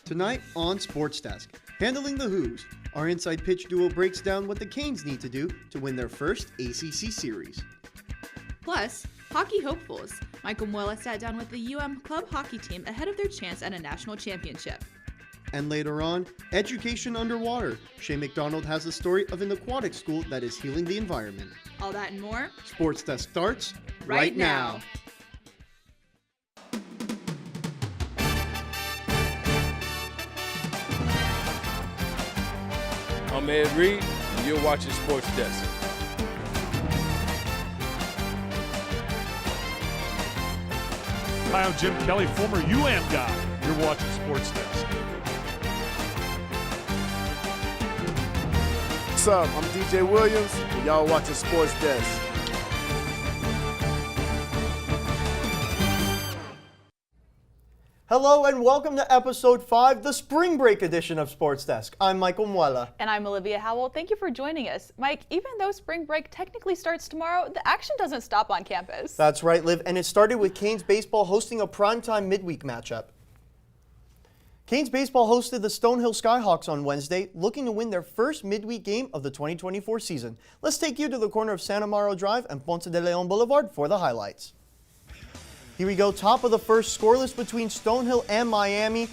Tonight on SportsDesk, handling the Who's, our inside pitch duo breaks down what the Canes need to do to win their first ACC series. Plus, hockey hopefuls. Michael Muella sat down with the club hockey team ahead of their chance at a national championship. And later on, education underwater. Shay McDonald has a story of an aquatic school that is healing the environment. All that and more. SportsDesk starts right now. I'm Ed Reed, and you're watching SportsDesk. Hi, I'm Jim Kelly, former UM guy. You're watching SportsDesk. What's up? I'm DJ Williams, and y'all watching SportsDesk. Hello and welcome to episode 5, the spring break edition of SportsDesk. I'm Michael Muella. And I'm Olivia Howell. Thank you for joining us. Mike, even though spring break technically starts tomorrow, the action doesn't stop on campus. That's right, Liv, and it started with Canes baseball hosting a primetime midweek matchup. Canes baseball hosted the Stonehill Skyhawks on Wednesday, looking to win their first midweek game of the 2024 season. Let's take you to the corner of San Amaro Drive and Ponce de Leon Boulevard for the highlights. Here we go, top of the first, scoreless between Stonehill and Miami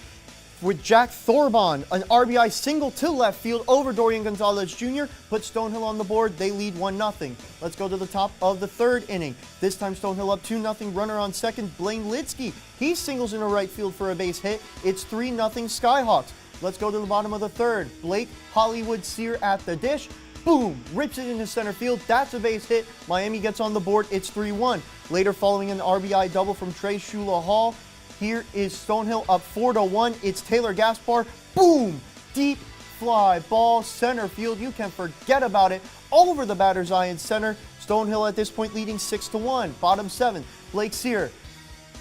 with Jack Thorbon. An RBI single to left field over Dorian Gonzalez Jr. put Stonehill on the board. They lead 1-0. Let's go to the top of the third inning. This time Stonehill up 2-0. Runner on second, Blaine Lidsky. He singles into right field for a base hit. It's 3-0 Skyhawks. Let's go to the bottom of the third. Blake Hollywood Sear at the dish. Boom! Rips it into center field. That's a base hit. Miami gets on the board. It's 3-1. Later, following an RBI double from Trey Shula Hall, here is Stonehill up 4-1. It's Taylor Gaspar. Boom! Deep fly ball center field. You can forget about it. Over the batter's eye in center. Stonehill at this point leading 6-1. Bottom 7. Blake Sear.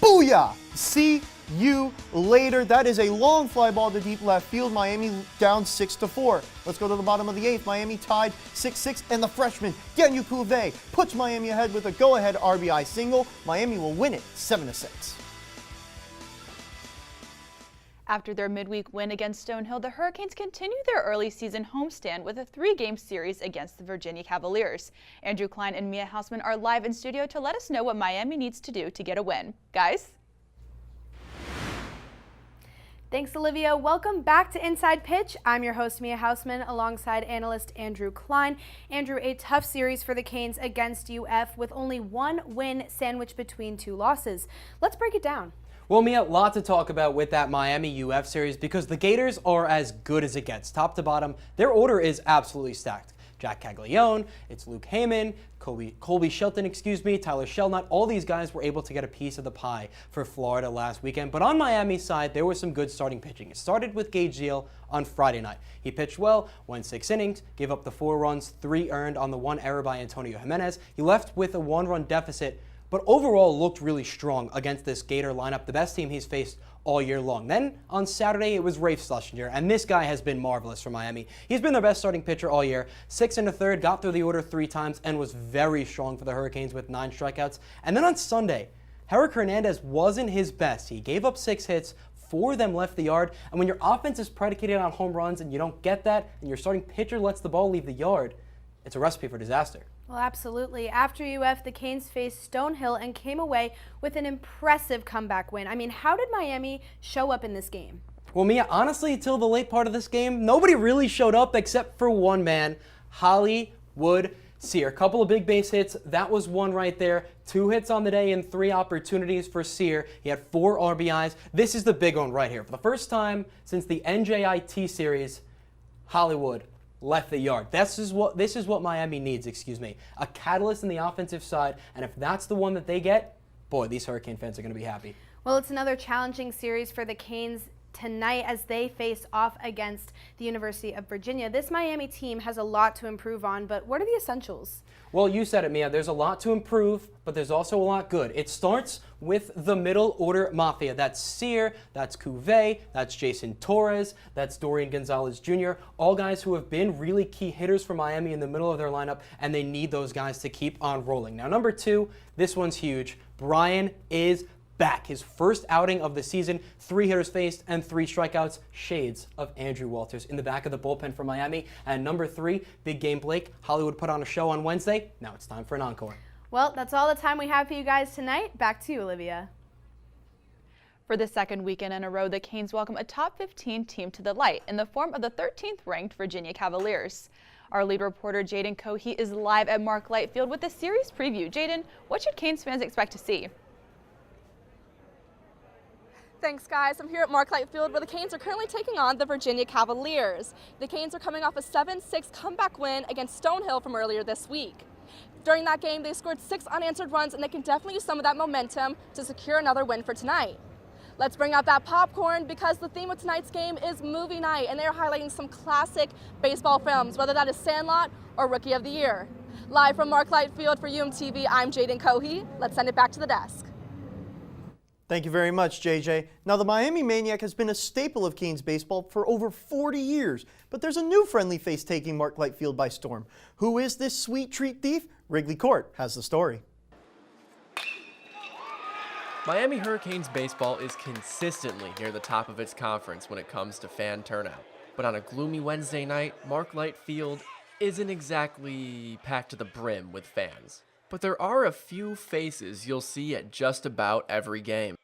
Booyah! See you later. That is a long fly ball to deep left field. Miami down 6-4. Let's go to the bottom of the 8th. Miami tied 6-6, and the freshman Daniel Couve puts Miami ahead with a go-ahead RBI single. Miami will win it 7-6. After their midweek win against Stonehill, the Hurricanes continue their early season homestand with a 3-game series against the Virginia Cavaliers. Andrew Klein and Mia Hausman are live in studio to let us know what Miami needs to do to get a win. Guys? Thanks, Olivia. Welcome back to Inside Pitch. I'm your host, Mia Hausman, alongside analyst Andrew Klein. Andrew, a tough series for the Canes against UF with only one win sandwiched between 2 losses. Let's break it down. Well, Mia, a lot to talk about with that Miami UF series because the Gators are as good as it gets. Top to bottom, their order is absolutely stacked. Jack Caglione, it's Luke Heyman, Colby Shelton, Tyler Shelnut. All these guys were able to get a piece of the pie for Florida last weekend. But on Miami's side, there was some good starting pitching. It started with Gage Zeal on Friday night. He pitched well, went 6 innings, gave up the 4 runs, 3 earned on the 1 error by Antonio Jimenez. He left with a 1-run deficit, but overall looked really strong against this Gator lineup, the best team he's faced all year long. Then on Saturday, it was Rafe Schlesinger, and this guy has been marvelous for Miami. He's been their best starting pitcher all year. 6 1/3, got through the order 3 times, and was very strong for the Hurricanes with 9 strikeouts. And then on Sunday, Herrick Hernandez wasn't his best. He gave up 6 hits, 4 of them left the yard, and when your offense is predicated on home runs and you don't get that, and your starting pitcher lets the ball leave the yard, it's a recipe for disaster. Well, absolutely. After UF, the Canes faced Stonehill and came away with an impressive comeback win. I mean, how did Miami show up in this game? Well, Mia, honestly, until the late part of this game, nobody really showed up except for one man, Hollywood Sear. A couple of big base hits. That was one right there. 2 hits on the day and 3 opportunities for Sear. He had 4 RBIs. This is the big one right here. For the first time since the NJIT series, Hollywood left the yard. This is what Miami needs, a catalyst in the offensive side, and if that's the one that they get, boy, these Hurricane fans are going to be happy. Well, it's another challenging series for the Canes tonight as they face off against the University of Virginia. This Miami team has a lot to improve on, but what are the essentials? Well, you said it, Mia. There's a lot to improve, but there's also a lot good. It starts with the middle order mafia. That's Sear, that's Couve, that's Jason Torres, that's Dorian Gonzalez Jr., all guys who have been really key hitters for Miami in the middle of their lineup, and they need those guys to keep on rolling. Now, number 2, this one's huge. Brian is back. His first outing of the season, 3 hitters faced and 3 strikeouts, shades of Andrew Walters in the back of the bullpen for Miami. And number 3, big game Blake. Hollywood put on a show on Wednesday. Now it's time for an encore. Well, that's all the time we have for you guys tonight. Back to you, Olivia. For the second weekend in a row, the Canes welcome a top 15 team to the light in the form of the 13th ranked Virginia Cavaliers. Our lead reporter Jaden Cohey is live at Mark Light Field with the series preview. Jaden, what should Canes fans expect to see? Thanks, guys. I'm here at Mark Light Field where the Canes are currently taking on the Virginia Cavaliers. The Canes are coming off a 7-6 comeback win against Stonehill from earlier this week. During that game, they scored 6 unanswered runs, and they can definitely use some of that momentum to secure another win for tonight. Let's bring out that popcorn because the theme of tonight's game is movie night, and they're highlighting some classic baseball films, whether that is Sandlot or Rookie of the Year. Live from Mark Light Field for UMTV, I'm Jaden Cohey. Let's send it back to the desk. Thank you very much, JJ. Now, the Miami Maniac has been a staple of Canes baseball for over 40 years, but there's a new friendly face taking Mark Light Field by storm. Who is this sweet treat thief? Wrigley Court has the story. Miami Hurricanes baseball is consistently near the top of its conference when it comes to fan turnout. But on a gloomy Wednesday night, Mark Light Field isn't exactly packed to the brim with fans. But there are a few faces you'll see at just about every game.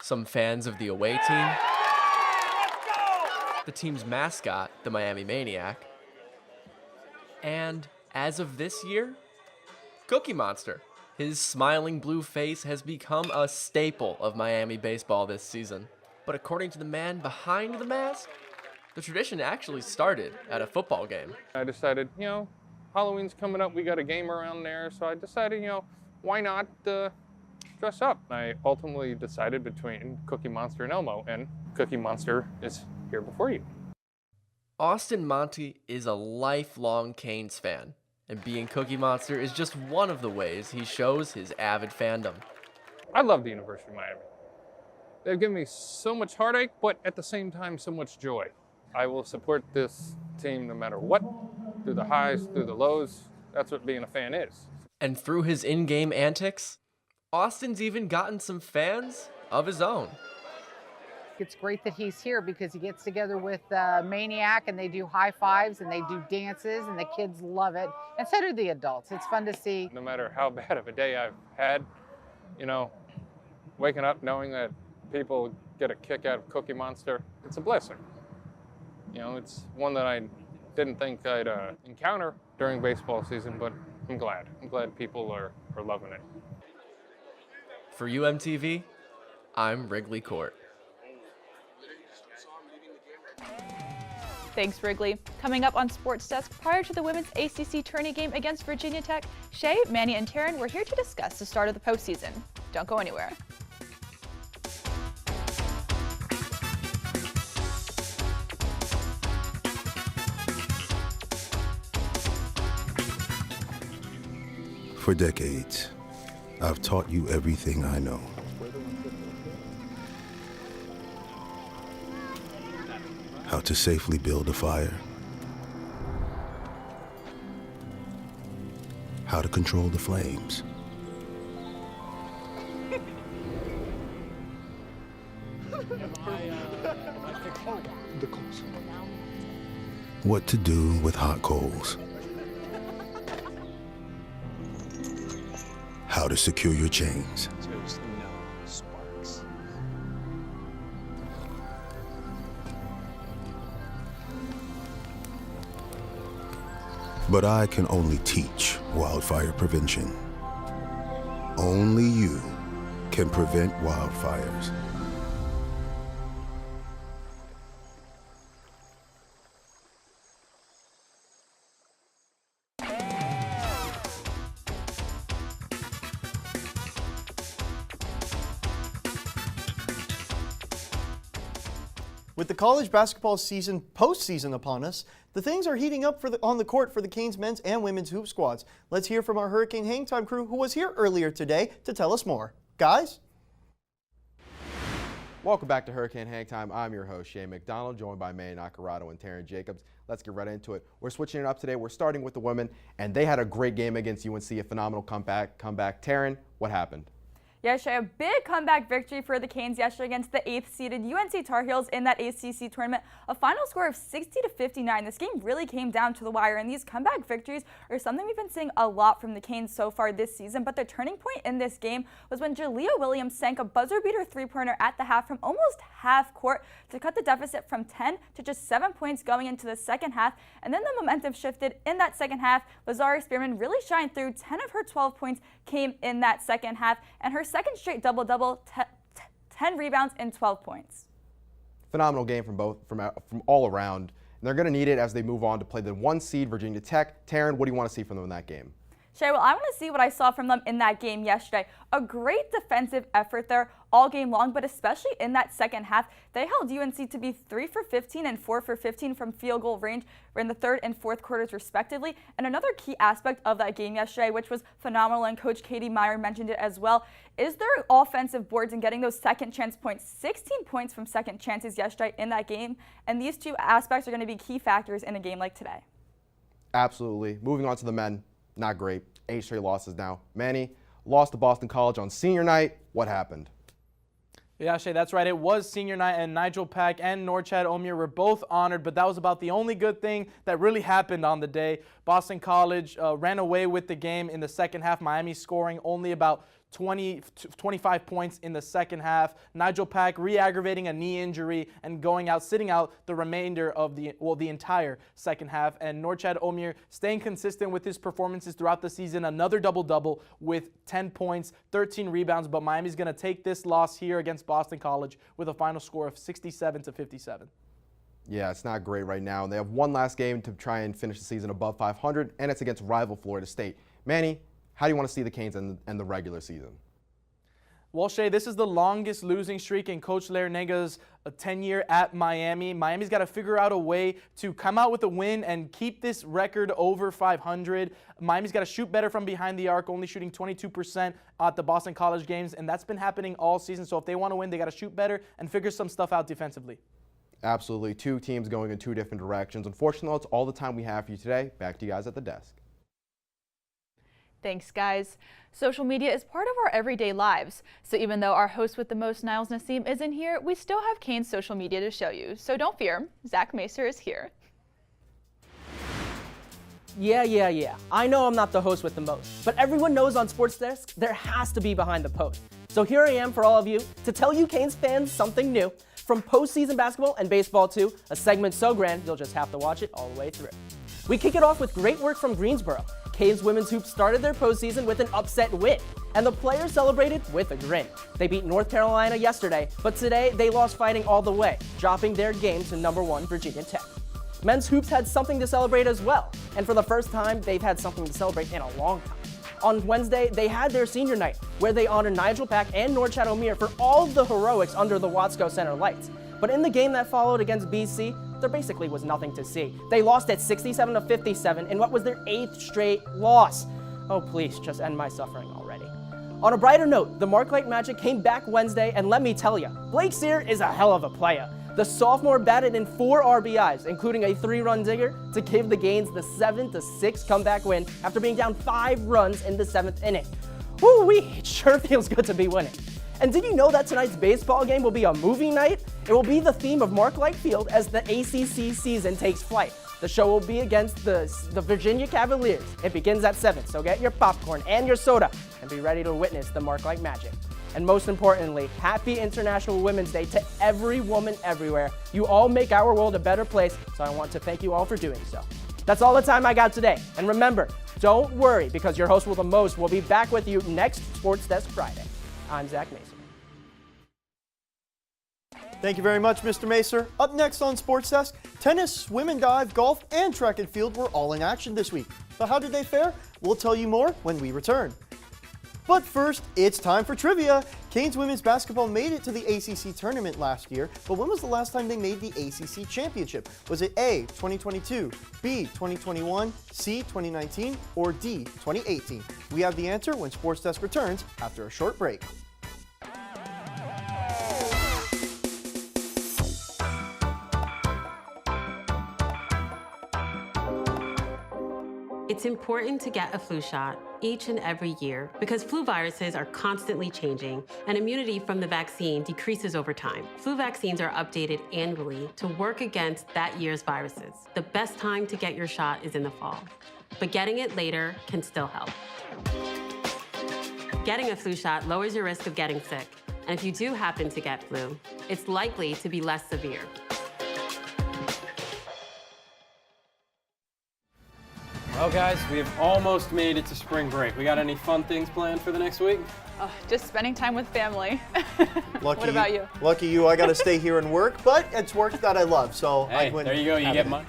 Some fans of the away team, the team's mascot, the Miami Maniac, and, as of this year, Cookie Monster. His smiling blue face has become a staple of Miami baseball this season. But according to the man behind the mask, the tradition actually started at a football game. I decided, Halloween's coming up, we got a game around there, so I decided, why not dress up? I ultimately decided between Cookie Monster and Elmo, and Cookie Monster is here before you. Austin Monty is a lifelong Canes fan, and being Cookie Monster is just one of the ways he shows his avid fandom. I love the University of Miami. They've given me so much heartache, but at the same time, so much joy. I will support this team no matter what, through the highs, through the lows. That's what being a fan is. And through his in-game antics, Austin's even gotten some fans of his own. It's great that he's here because he gets together with Maniac and they do high fives and they do dances and the kids love it. And so do the adults. It's fun to see. No matter how bad of a day I've had, waking up knowing that people get a kick out of Cookie Monster, it's a blessing. It's one that I didn't think I'd encounter during baseball season, but I'm glad. I'm glad people are loving it. For UMTV, I'm Wrigley Court. Thanks, Wrigley. Coming up on Sports Desk, prior to the women's ACC tourney game against Virginia Tech, Shay, Manny, and Taryn were here to discuss the start of the postseason. Don't go anywhere. For decades, I've taught you everything I know. How to safely build a fire. How to control the flames. What to do with hot coals. How to secure your chains. There's no sparks. But I can only teach wildfire prevention. Only you can prevent wildfires. With the college basketball season postseason upon us, the things are heating up on the court for the Canes men's and women's hoop squads. Let's hear from our Hurricane Hang Time crew who was here earlier today to tell us more. Guys? Welcome back to Hurricane Hang Time. I'm your host, Shane McDonald, joined by Manny Nacarado and Taryn Jacobs. Let's get right into it. We're switching it up today. We're starting with the women, and they had a great game against UNC, a phenomenal comeback. Taryn, what happened? Yesterday, a big comeback victory for the Canes yesterday against the 8th-seeded UNC Tar Heels in that ACC tournament. A final score of 60-59. This game really came down to the wire, and these comeback victories are something we've been seeing a lot from the Canes so far this season. But the turning point in this game was when Jalea Williams sank a buzzer-beater three-pointer at the half from almost half court to cut the deficit from 10 to just 7 points going into the second half. And then the momentum shifted in that second half. Lazari Spearman really shined through. 10 of her 12 points came in that second half, and her second straight double-double, 10 rebounds and 12 points. Phenomenal game from all around, and they're going to need it as they move on to play the 1 seed Virginia Tech. Taryn, what do you want to see from them in that game? Shay, well, I want to see what I saw from them in that game yesterday. A great defensive effort there all game long, but especially in that second half, they held UNC to be 3 for 15 and 4 for 15 from field goal range in the third and fourth quarters respectively. And another key aspect of that game yesterday, which was phenomenal, and Coach Katie Meyer mentioned it as well, is their offensive boards and getting those second chance points. 16 points from second chances yesterday in that game, and these two aspects are going to be key factors in a game like today. Absolutely. Moving on to the men. Not great. 8 straight losses now. Manny lost to Boston College on senior night. What happened? Yeah, Shay, that's right. It was senior night, and Nigel Pack and Norchad Omir were both honored, but that was about the only good thing that really happened on the day. Boston College ran away with the game in the second half. Miami scoring only about 25 points in the second half. Nigel Pack re-aggravating a knee injury and going out, sitting out the remainder of the entire second half. And Norchad Omir staying consistent with his performances throughout the season. Another double-double with 10 points, 13 rebounds. But Miami's going to take this loss here against Boston College with a final score of 67-57. Yeah, it's not great right now. They have one last game to try and finish the season above 500, and it's against rival Florida State. Manny, how do you want to see the Canes end the regular season? Well, Shay, this is the longest losing streak in Coach Larrañaga's tenure at Miami. Miami's got to figure out a way to come out with a win and keep this record over 500. Miami's got to shoot better from behind the arc, only shooting 22% at the Boston College games, and that's been happening all season. So if they want to win, they got to shoot better and figure some stuff out defensively. Absolutely. Two teams going in two different directions. Unfortunately, that's all the time we have for you today. Back to you guys at the desk. Thanks, guys. Social media is part of our everyday lives. So even though our host with the most, Niles Nassim, isn't here, we still have Canes social media to show you. So don't fear, Zach Macer is here. Yeah. I know I'm not the host with the most, but everyone knows on SportsDesk there has to be behind the post. So here I am for all of you to tell you Canes fans something new. From postseason basketball and baseball to a segment so grand you'll just have to watch it all the way through. We kick it off with great work from Greensboro. Canes women's hoops started their postseason with an upset win, and the players celebrated with a grin. They beat North Carolina yesterday, but today they lost fighting all the way, dropping their game to #1 Virginia Tech. Men's hoops had something to celebrate as well, and for the first time, they've had something to celebrate in a long time. On Wednesday, they had their senior night, where they honored Nigel Pack and Norchad Omir for all of the heroics under the Watsco Center lights. But in the game that followed against BC, there basically was nothing to see. They lost at 67-57 in what was their 8th straight loss. Oh, please, just end my suffering already. On a brighter note, the Marklight Magic came back Wednesday, and let me tell you, Blake Sear is a hell of a player. The sophomore batted in 4 RBIs, including a 3-run digger, to give the Canes the 7-6 comeback win after being down 5 runs in the 7th inning. Woo-wee, it sure feels good to be winning. And did you know that tonight's baseball game will be a movie night? It will be the theme of Marklight Field as the ACC season takes flight. The show will be against the Virginia Cavaliers. It begins at 7, so get your popcorn and your soda and be ready to witness the Marklight magic. And most importantly, happy International Women's Day to every woman everywhere. You all make our world a better place, so I want to thank you all for doing so. That's all the time I got today. And remember, don't worry, because your host with the most will be back with you next Sports Desk Friday. I'm Zach Macer. Thank you very much, Mr. Macer. Up next on Sports Desk, tennis, swim and dive, golf, and track and field were all in action this week. But how did they fare? We'll tell you more when we return. But first, it's time for trivia. Canes women's basketball made it to the ACC tournament last year, but when was the last time they made the ACC championship? Was it A, 2022, B, 2021, C, 2019, or D, 2018? We have the answer when Sports Desk returns after a short break. It's important to get a flu shot. each and every year because flu viruses are constantly changing and immunity from the vaccine decreases over time. Flu vaccines are updated annually to work against that year's viruses. The best time to get your shot is in the fall, but getting it later can still help. Getting a flu shot lowers your risk of getting sick, and if you do happen to get flu, it's likely to be less severe. Well, guys, we have almost made it to spring break. We got any fun things planned for the next week? Just spending time with family. Lucky What about you? Lucky you, I got to stay here and work, but it's work that I love, so Hey, I wouldn't there you go. You have get it. money.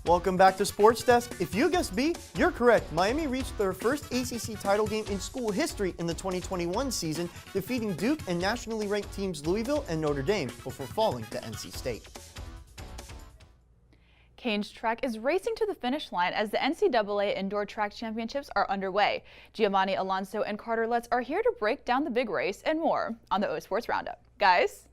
Welcome back to Sports Desk. If you guessed B, you're correct. Miami reached their first ACC title game in school history in the 2021 season, defeating Duke and nationally ranked teams Louisville and Notre Dame before falling to NC State. Canes track is racing to the finish line as the NCAA Indoor Track Championships are underway. Giovanni Alonso and Carter Lutz are here to break down the big race and more on the O Sports Roundup. Guys?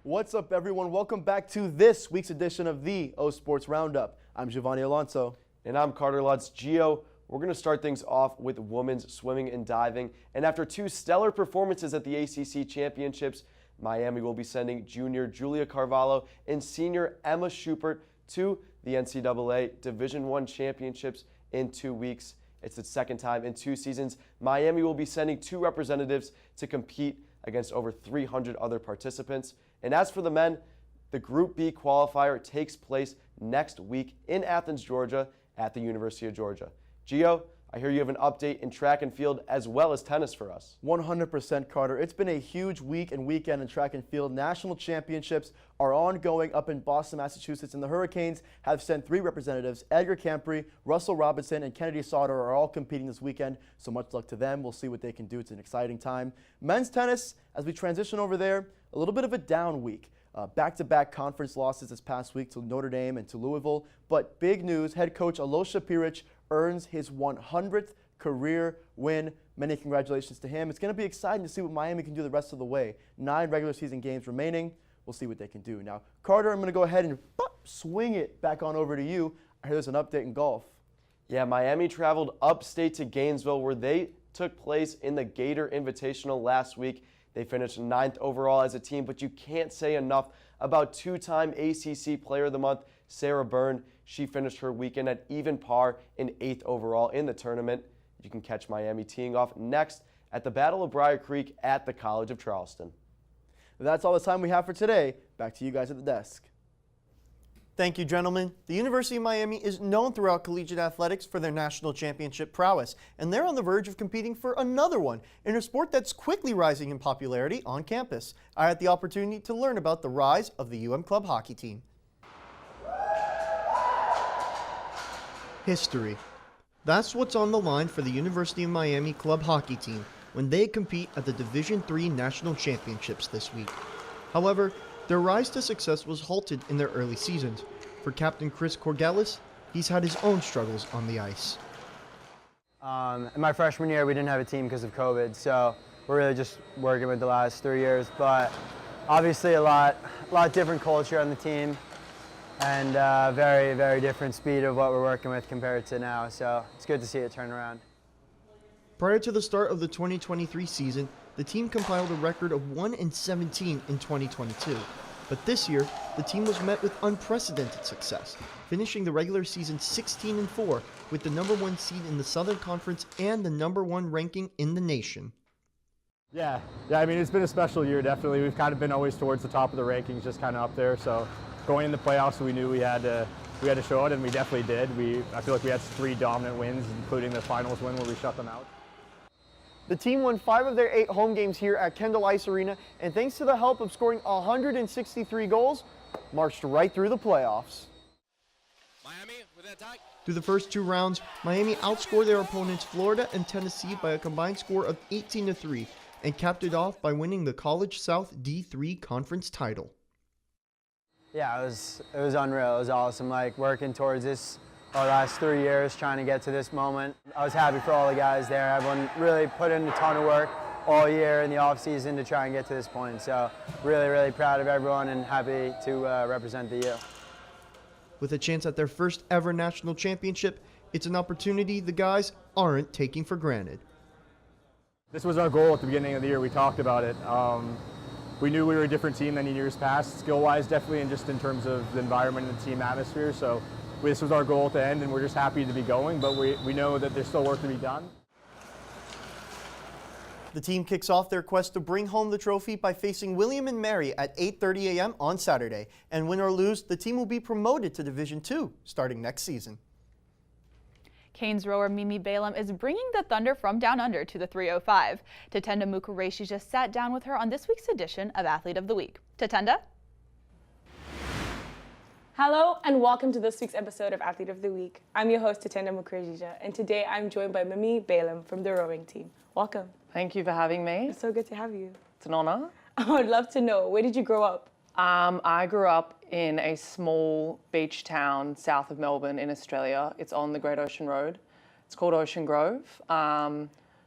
What's up, everyone? Welcome back to this week's edition of the O Sports Roundup. I'm Giovanni Alonso. And I'm Carter Lutz. Gio, we're going to start things off with women's swimming and diving. And after two stellar performances at the ACC Championships, Miami will be sending junior Julia Carvalho and senior Emma Schubert to the NCAA Division I Championships in 2 weeks. It's the second time in 2 seasons. Miami will be sending 2 representatives to compete against over 300 other participants. And as for the men, the Group B qualifier takes place next week in Athens, Georgia at the University of Georgia. Gio, I hear you have an update in track and field as well as tennis for us. 100%, Carter. It's been a huge week and weekend in track and field. National championships are ongoing up in Boston, Massachusetts, and the Hurricanes have sent 3 representatives. Edgar Campry, Russell Robinson, and Kennedy Sauter are all competing this weekend, so much luck to them. We'll see what they can do. It's an exciting time. Men's tennis, as we transition over there, a little bit of a down week. Back-to-back conference losses this past week to Notre Dame and to Louisville. But big news, head coach Alosha Piric earns his 100th career win. Many congratulations to him. It's going to be exciting to see what Miami can do the rest of the way. 9 regular season games remaining. We'll see what they can do. Now, Carter, I'm going to go ahead and swing it back on over to you. I hear there's an update in golf. Yeah, Miami traveled upstate to Gainesville where they took place in the Gator Invitational last week. They finished 9th overall as a team, but you can't say enough about 2-time ACC Player of the Month, Sarah Byrne. She finished her weekend at even par in 8th overall in the tournament. You can catch Miami teeing off next at the Battle of Briar Creek at the College of Charleston. That's all the time we have for today. Back to you guys at the desk. Thank you, gentlemen. The University of Miami is known throughout collegiate athletics for their national championship prowess, and they're on the verge of competing for another one in a sport that's quickly rising in popularity on campus. I had the opportunity to learn about the rise of the UM Club hockey team. History. That's what's on the line for the University of Miami Club hockey team when they compete at the Division III National Championships this week. However, their rise to success was halted in their early seasons. For Captain Chris Corgelis, he's had his own struggles on the ice. In my freshman year, we didn't have a team because of COVID, so we're really just working with the last 3 years. But obviously a lot different culture on the team, and very, very different speed of what we're working with compared to now. So it's good to see it turn around. Prior to the start of the 2023 season, the team compiled a record of 1-17 in 2022. But this year, the team was met with unprecedented success, finishing the regular season 16-4 with the #1 seed in the Southern Conference and the #1 ranking in the nation. Yeah, I mean, it's been a special year, definitely. We've kind of been always towards the top of the rankings, just kind of up there. So going in the playoffs, we knew we had to show it, and we definitely did. I feel like we had 3 dominant wins, including the finals win where we shut them out. The team won 5 of their 8 home games here at Kendall Ice Arena, and thanks to the help of scoring 163 goals, marched right through the playoffs. Through the first 2 rounds, Miami outscored their opponents Florida and Tennessee by a combined score of 18-3 and capped it off by winning the College South D3 Conference title. Yeah, it was unreal. It was awesome, like working towards this our last 3 years, trying to get to this moment. I was happy for all the guys there. Everyone really put in a ton of work all year in the off season to try and get to this point. So really, really proud of everyone and happy to represent the U. With a chance at their first ever national championship, it's an opportunity the guys aren't taking for granted. This was our goal at the beginning of the year. We talked about it. We knew we were a different team than in years past, skill-wise definitely, and just in terms of the environment and the team atmosphere. So this was our goal at the end, and we're just happy to be going, but we know that there's still work to be done. The team kicks off their quest to bring home the trophy by facing William & Mary at 8:30 a.m. on Saturday. And win or lose, the team will be promoted to Division II starting next season. Canes rower Mimi Balaam is bringing the Thunder from Down Under to the 305. Tatenda Mukureshi just sat down with her on this week's edition of Athlete of the Week. Tatenda? Hello and welcome to this week's episode of Athlete of the Week. I'm your host Tatenda Mukureshi, and today I'm joined by Mimi Balaam from the rowing team. Welcome. Thank you for having me. It's so good to have you. It's an honor. I would love to know, where did you grow up? I grew up in a small beach town south of Melbourne in Australia. It's on the Great Ocean Road. It's called Ocean Grove.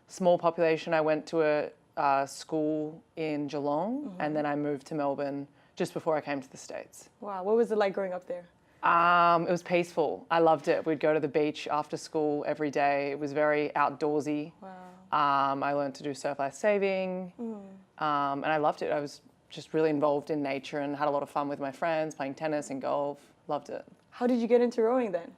Small population. I went to a school in Geelong, and then I moved to Melbourne just before I came to the States. Wow, what was it like growing up there? It was peaceful. I loved it. We'd go to the beach after school every day. It was very outdoorsy. Wow. I learned to do surf life saving, and I loved it. I was just really involved in nature and had a lot of fun with my friends, playing tennis and golf. Loved it. How did you get into rowing then?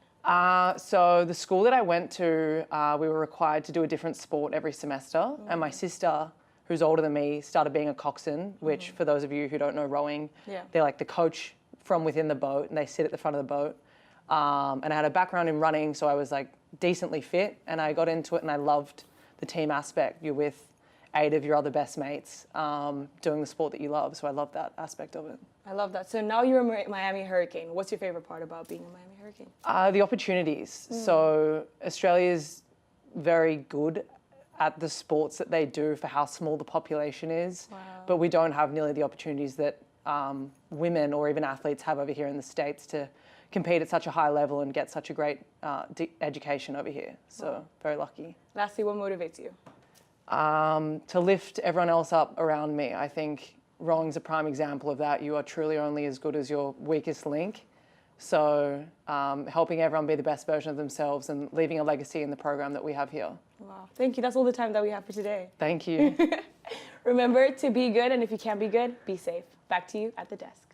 So the school that I went to, we were required to do a different sport every semester, and my sister, who's older than me, started being a coxswain, which for those of you who don't know rowing, they're like the coach from within the boat, and they sit at the front of the boat. And I had a background in running, so I was like decently fit, and I got into it and I loved the team aspect. You're with 8 of your other best mates doing the sport that you love, so I love that aspect of it. I love that. So now you're a Miami Hurricane. What's your favorite part about being a Miami Hurricane? The opportunities. So Australia's very good at the sports that they do for how small the population is, but we don't have nearly the opportunities that women or even athletes have over here in the States to compete at such a high level and get such a great education over here. So very lucky. Lastly, what motivates you? To lift everyone else up around me. I think rowing's a prime example of that. You are truly only as good as your weakest link. So helping everyone be the best version of themselves and leaving a legacy in the program that we have here. Wow, thank you. That's all the time that we have for today. Thank you. Remember to be good, and if you can't be good, be safe. Back to you at the desk.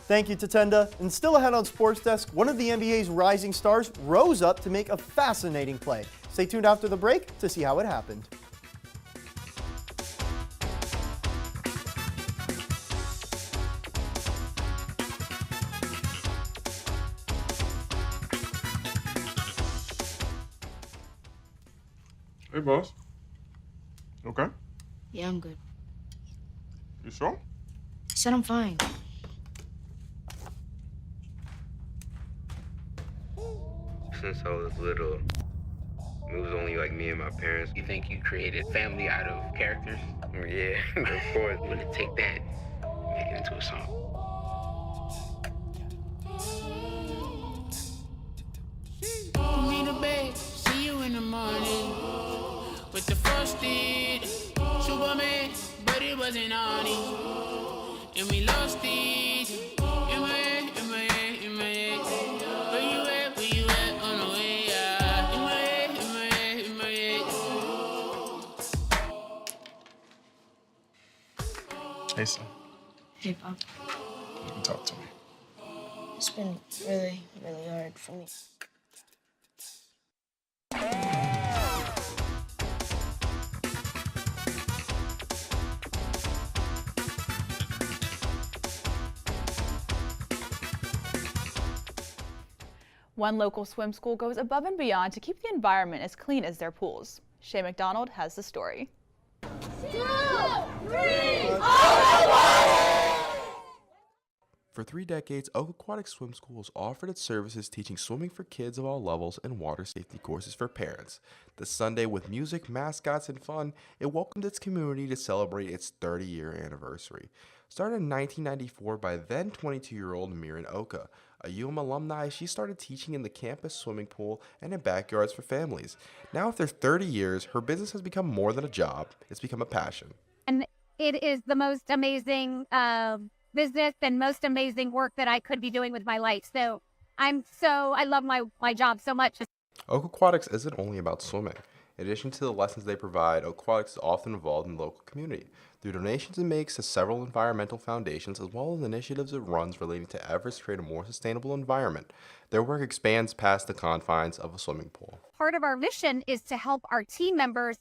Thank you, Tatenda. And still ahead on Sports Desk, one of the NBA's rising stars rose up to make a fascinating play. Stay tuned after the break to see how it happened. Hey, boss. Okay? Yeah, I'm good. You sure? I said I'm fine. Since I was little, it was only like me and my parents. You think you created family out of characters? Yeah, of course. I'm gonna take that and make it into a song. Put me to bed, see you in the morning. With the first did Superman, but it wasn't on it. And we lost it. In my head, in my head, in my head. Where you at, where you at on the way? Yeah. In my head, in my head, in my head. Hey, son. Hey, Pop. You can talk to me. It's been really, really hard for me. One local swim school goes above and beyond to keep the environment as clean as their pools. Shay McDonald has the story. 2, 3, For 3 decades, Oak Aquatic Swim School has offered its services teaching swimming for kids of all levels and water safety courses for parents. This Sunday, with music, mascots, and fun, it welcomed its community to celebrate its 30-year anniversary. Started in 1994 by then 22-year-old Miran Oka. A UM alumni, she started teaching in the campus swimming pool and in backyards for families. Now, after 30 years, her business has become more than a job. It's become a passion. And it is the most amazing business and most amazing work that I could be doing with my life. So I love my job so much. Oak Aquatics isn't only about swimming. In addition to the lessons they provide, Oak Aquatics is often involved in the local community. Through donations it makes to several environmental foundations as well as initiatives it runs relating to efforts to create a more sustainable environment. Their work expands past the confines of a swimming pool. Part of our mission is to help our team members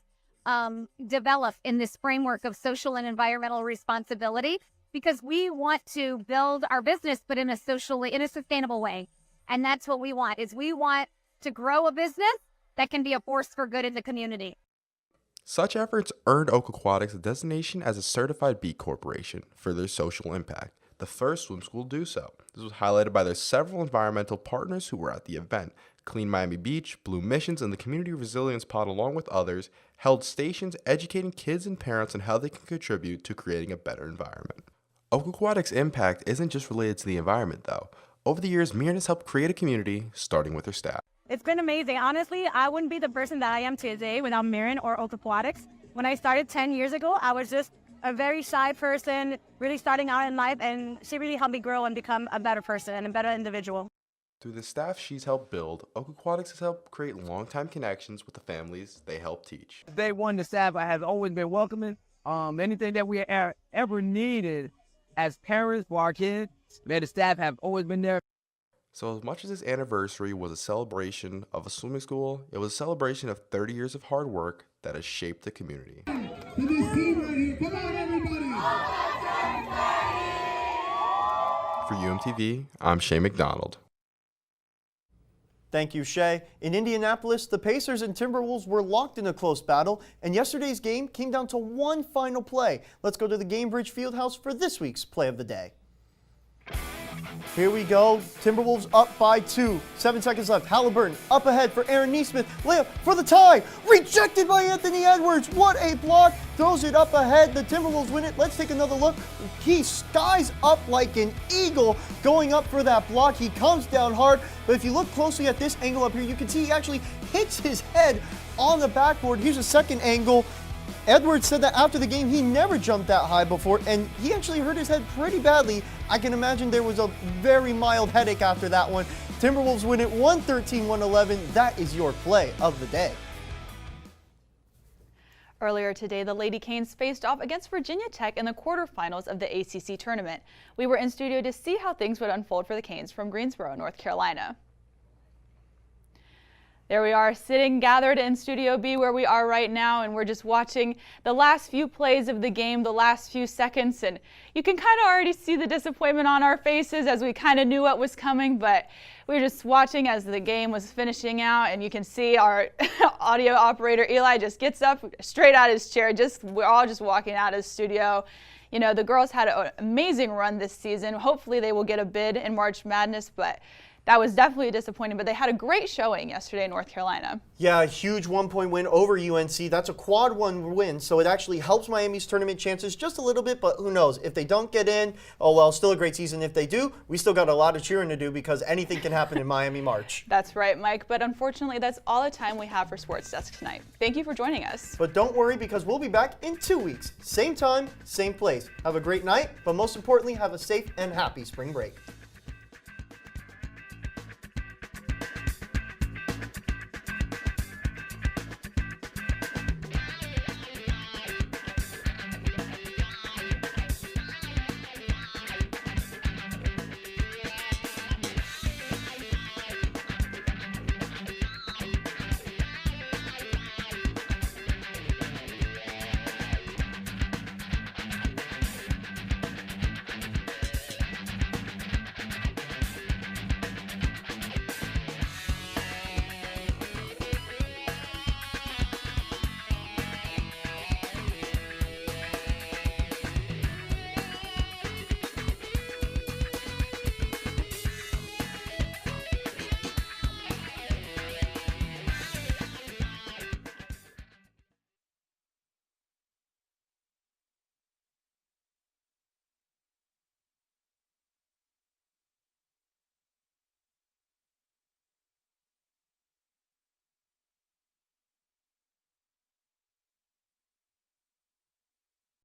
develop in this framework of social and environmental responsibility, because we want to build our business, but in a sustainable way. And that's what we want, is we want to grow a business that can be a force for good in the community. Such efforts earned Oak Aquatics a designation as a certified B Corporation for their social impact, the first swim school to do so. This was highlighted by their several environmental partners who were at the event. Clean Miami Beach, Blue Missions, and the Community Resilience Pod, along with others, held stations educating kids and parents on how they can contribute to creating a better environment. Oak Aquatics' impact isn't just related to the environment, though. Over the years, Miran has helped create a community, starting with her staff. It's been amazing. Honestly, I wouldn't be the person that I am today without Miran or Oak Aquatics. When I started 10 years ago, I was just a very shy person, really starting out in life, and she really helped me grow and become a better person and a better individual. Through the staff she's helped build, Oak Aquatics has helped create long-time connections with the families they help teach. Day one, the staff has always been welcoming. Anything that we ever needed as parents for our kids, the staff have always been there. So as much as this anniversary was a celebration of a swimming school, it was a celebration of 30 years of hard work that has shaped the community. To this team right here. Come on, everybody. For UMTV, I'm Shay McDonald. Thank you, Shay. In Indianapolis, the Pacers and Timberwolves were locked in a close battle, and yesterday's game came down to one final play. Let's go to the Gamebridge Fieldhouse for this week's Play of the Day. Here we go. Timberwolves up by 2. 7 seconds left. Halliburton up ahead for Aaron Nesmith. Layup for the tie. Rejected by Anthony Edwards. What a block. Throws it up ahead. The Timberwolves win it. Let's take another look. He skies up like an eagle going up for that block. He comes down hard. But if you look closely at this angle up here, you can see he actually hits his head on the backboard. Here's a second angle. Edwards said that after the game, he never jumped that high before, and he actually hurt his head pretty badly. I can imagine there was a very mild headache after that one. Timberwolves win it 113-111. That is your play of the day. Earlier today, the Lady Canes faced off against Virginia Tech in the quarterfinals of the ACC tournament. We were in studio to see how things would unfold for the Canes from Greensboro, North Carolina. There we are, sitting gathered in Studio B where we are right now, and we're just watching the last few plays of the game, the last few seconds, and you can kind of already see the disappointment on our faces as we kind of knew what was coming, but we were just watching as the game was finishing out, and you can see our audio operator Eli just gets up straight out of his chair. We're all just walking out of the studio. You know, the girls had an amazing run this season. Hopefully they will get a bid in March Madness, but that was definitely disappointing, but they had a great showing yesterday in North Carolina. Yeah, a huge 1-point win over UNC. That's a quad 1 win, so it actually helps Miami's tournament chances just a little bit, but who knows? If they don't get in, oh well, still a great season. If they do, we still got a lot of cheering to do because anything can happen in Miami March. That's right, Mike, but unfortunately, that's all the time we have for Sports Desk tonight. Thank you for joining us. But don't worry, because we'll be back in 2 weeks. Same time, same place. Have a great night, but most importantly, have a safe and happy spring break.